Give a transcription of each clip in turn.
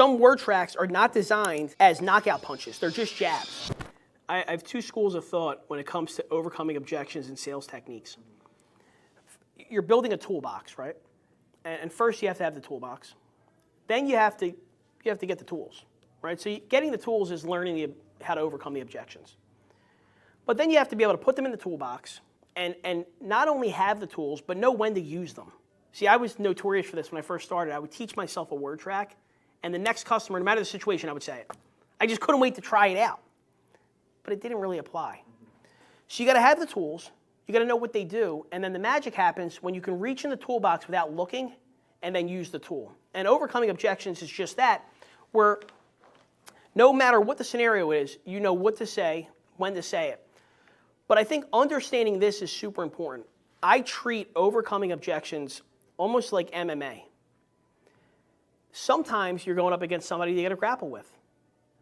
some word tracks are not designed as knockout punches. They're just jabs. I have two schools of thought when it comes to overcoming objections in sales techniques. You're building a toolbox, right? And first you have to have the toolbox. Then you have to get the tools, right? So getting the tools is learning how to overcome the objections. But then you have to be able to put them in the toolbox and not only have the tools, but know when to use them. See, I was notorious for this when I first started. I would teach myself a word track, and the next customer, no matter the situation, I would say it. I just couldn't wait to try it out. But it didn't really apply. So you got to have the tools, you got to know what they do, and then the magic happens when you can reach in the toolbox without looking and then use the tool. And overcoming objections is just that, where no matter what the scenario is, you know what to say, when to say it. But I think understanding this is super important. I treat overcoming objections almost like MMA. Sometimes you're going up against somebody you got to grapple with.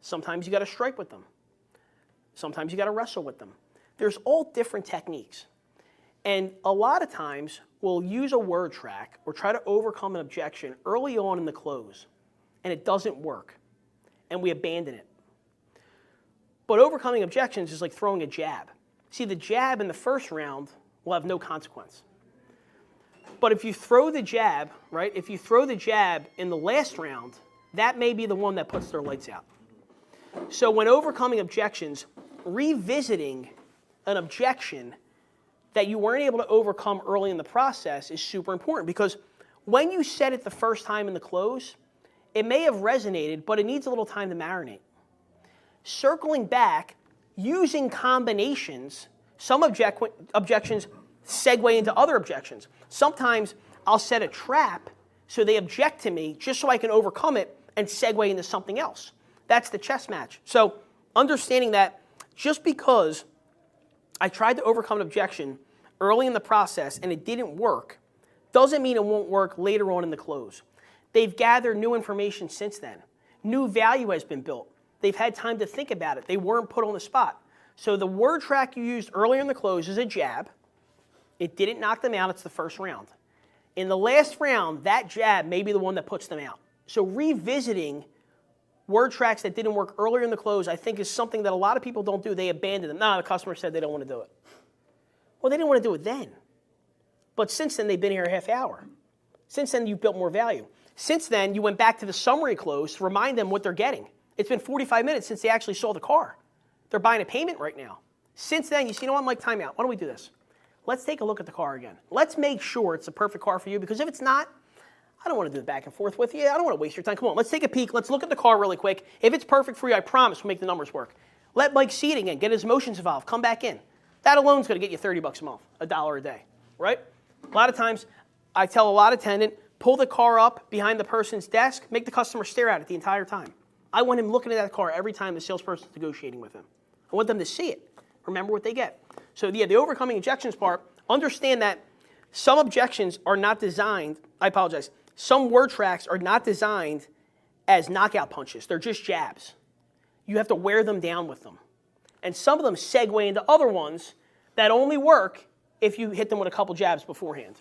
Sometimes you got to strike with them. Sometimes you got to wrestle with them. There's all different techniques. And a lot of times we'll use a word track or try to overcome an objection early on in the close, and it doesn't work, and we abandon it. But overcoming objections is like throwing a jab. See, the jab in the first round will have no consequence. But if you throw the jab, right, if you throw the jab in the last round, that may be the one that puts their lights out. So when overcoming objections, revisiting an objection that you weren't able to overcome early in the process is super important, because when you said it the first time in the close, it may have resonated, but it needs a little time to marinate. Circling back, using combinations, some objections segue into other objections. Sometimes I'll set a trap so they object to me just so I can overcome it and segue into something else. That's the chess match. So understanding that just because I tried to overcome an objection early in the process and it didn't work doesn't mean it won't work later on in the close. They've gathered new information since then. New value has been built. They've had time to think about it. They weren't put on the spot. So the word track you used earlier in the close is a jab. It didn't knock them out. It's the first round. In the last round, that jab may be the one that puts them out. So revisiting word tracks that didn't work earlier in the close, I think, is something that a lot of people don't do. They abandon them. The customer said they don't want to do it. Well, they didn't want to do it then. But since then, they've been here a half hour. Since then, you've built more value. Since then, you went back to the summary close to remind them what they're getting. It's been 45 minutes since they actually saw the car. They're buying a payment right now. Since then, you see, you know what, I'm like, time out. Why don't we do this? Let's take a look at the car again. Let's make sure it's the perfect car for you, because if it's not, I don't want to do the back and forth with you. I don't want to waste your time. Come on, let's take a peek. Let's look at the car really quick. If it's perfect for you, I promise we'll make the numbers work. Let Mike see it again. Get his emotions involved. Come back in. That alone is going to get you $30 a month, $1 a day, right? A lot of times, I tell a lot of attendant, pull the car up behind the person's desk, make the customer stare at it the entire time. I want him looking at that car every time the salesperson's negotiating with him. I want them to see it. Remember what they get. So yeah, the overcoming objections part, understand that some objections are not designed, some word tracks are not designed as knockout punches. They're just jabs. You have to wear them down with them. And some of them segue into other ones that only work if you hit them with a couple jabs beforehand.